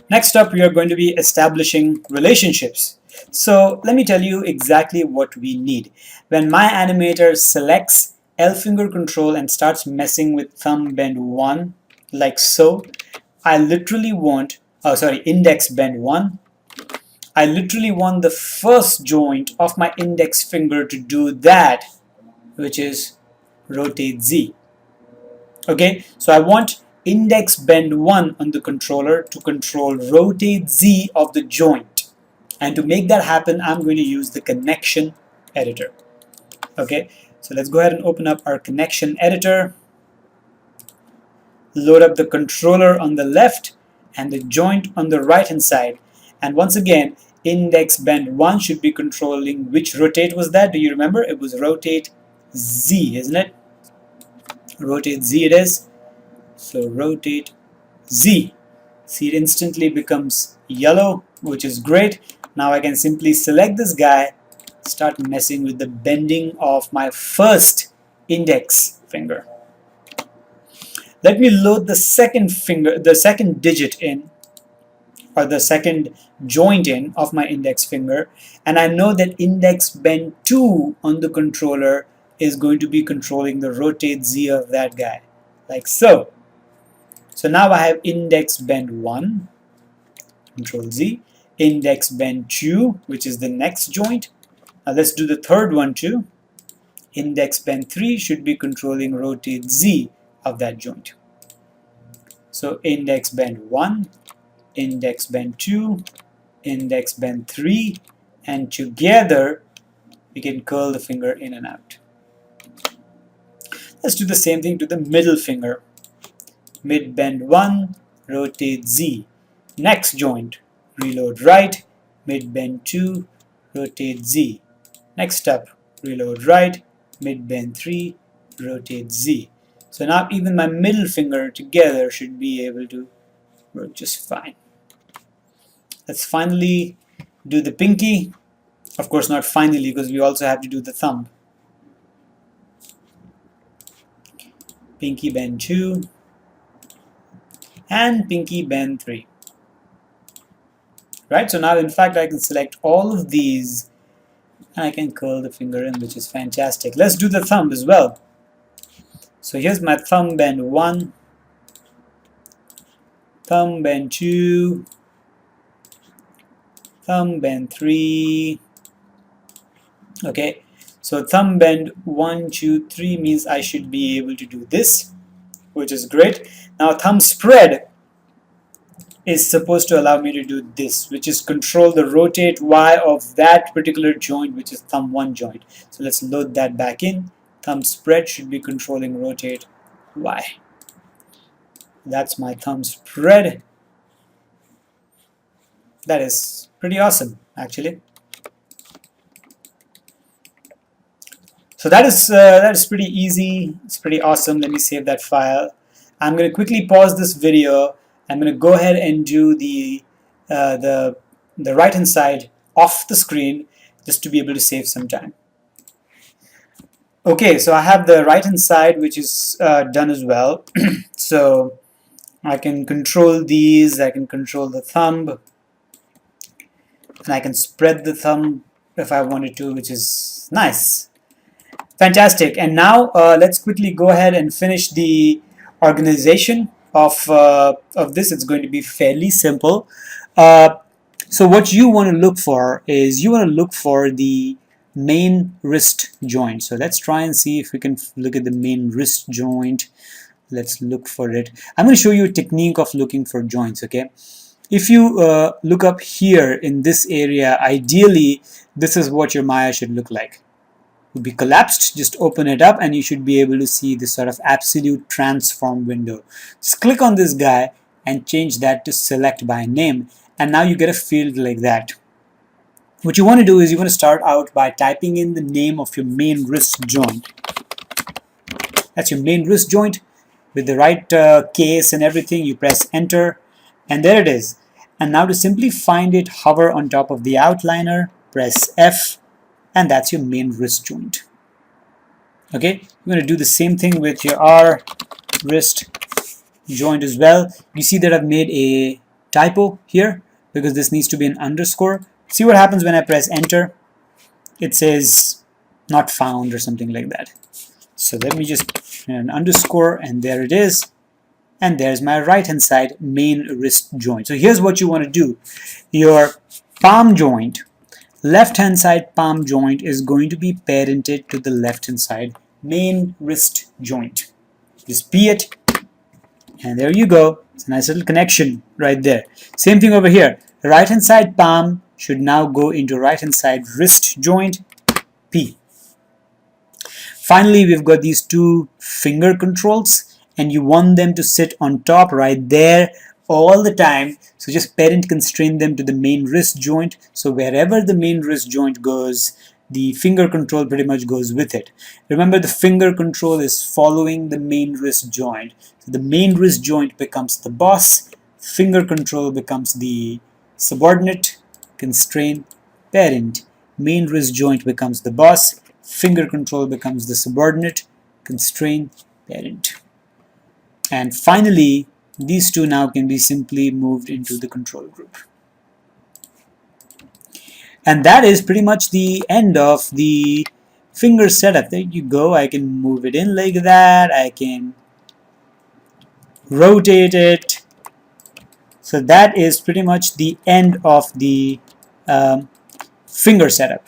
Next up, we are going to be establishing relationships. So let me tell you exactly what we need. When my animator selects L finger control and starts messing with thumb bend 1, like so, I literally want, index bend 1. I literally want the first joint of my index finger to do that, which is rotate Z. Okay, so I want index bend 1 on the controller to control rotate Z of the joint. And to make that happen, I'm going to use the connection editor. Okay, so let's go ahead and open up our connection editor, load up the controller on the left and the joint on the right hand side. And once again, index bend 1 should be controlling which rotate was that? Do you remember? It was rotate Z, isn't it? Rotate Z it is. So rotate Z. See, it instantly becomes yellow, which is great. Now I can simply select this guy, start messing with the bending of my first index finger. Let me load the second finger, the second digit in, or the second joint in of my index finger, and I know that index bend 2 on the controller is going to be controlling the rotate Z of that guy, like so. So now I have index bend 1, control Z, index bend 2, which is the next joint. Now let's do the third one too. Index bend 3 should be controlling rotate Z of that joint. So index bend 1, index bend 2, index bend 3, and together we can curl the finger in and out. Let's do the same thing to the middle finger. Mid bend 1, rotate Z. Next joint, reload right, mid bend 2, rotate Z. Next up, reload right, mid bend 3, rotate Z. So now even my middle finger together should be able to work just fine. Let's finally do the pinky. Of course not finally, because we also have to do the thumb. Pinky bend 2 and pinky bend 3. Right, so now in fact I can select all of these and I can curl the finger in, which is fantastic. Let's do the thumb as well. So here's my thumb bend 1, thumb bend 2, thumb bend 3. Okay, so thumb bend 1, 2, 3 means I should be able to do this, which is great. Now thumb spread is supposed to allow me to do this, which is control the rotate Y of that particular joint, which is thumb 1 joint. So let's load that back in. Thumb spread should be controlling rotate Y. That's my thumb spread. That is pretty awesome, actually. So that is pretty easy. It's pretty awesome. Let me save that file. I'm going to quickly pause this video. I'm going to go ahead and do the right hand side off the screen just to be able to save some time. Okay, so I have the right hand side, which is done as well. So I can control these. I can control the thumb, and I can spread the thumb if I wanted to, which is nice. Fantastic. And now let's quickly go ahead and finish the organization of this. It's going to be fairly simple. So what you want to look for is you want to look for the main wrist joint. So let's try and see if we can look at the main wrist joint. Let's look for it. I'm going to show you a technique of looking for joints. Okay, if you look up here in this area, ideally this is what your Maya should look like. Would be collapsed. Just open it up and you should be able to see this sort of absolute transform window. Just click on this guy and change that to select by name, and now you get a field like that. What you want to do is you want to start out by typing in the name of your main wrist joint. That's your main wrist joint with the right case and everything. You press enter and there it is. And now to simply find it, hover on top of the outliner, press F, and that's your main wrist joint. Okay, you're going to do the same thing with your R wrist joint as well. You see that I've made a typo here because this needs to be an underscore. See what happens when I press enter? It says not found or something like that. So let me just an underscore, and there it is. And there's my right hand side main wrist joint. So here's what you want to do. Your palm joint, left hand side palm joint, is going to be parented to the left hand side main wrist joint. Just P it, and there you go. It's a nice little connection right there. Same thing over here. Right hand side palm should now go into right hand side wrist joint, P. Finally, we've got these two finger controls, and you want them to sit on top right there all the time. So just parent constrain them to the main wrist joint. So wherever the main wrist joint goes, the finger control pretty much goes with it. Remember, the finger control is following the main wrist joint. So the main wrist joint becomes the boss, finger control becomes the subordinate, constrain, parent. Main wrist joint becomes the boss, finger control becomes the subordinate, constrain, parent. And finally, these two now can be simply moved into the control group. And that is pretty much the end of the finger setup. There you go. I can move it in like that. I can rotate it. So that is pretty much the end of the finger setup.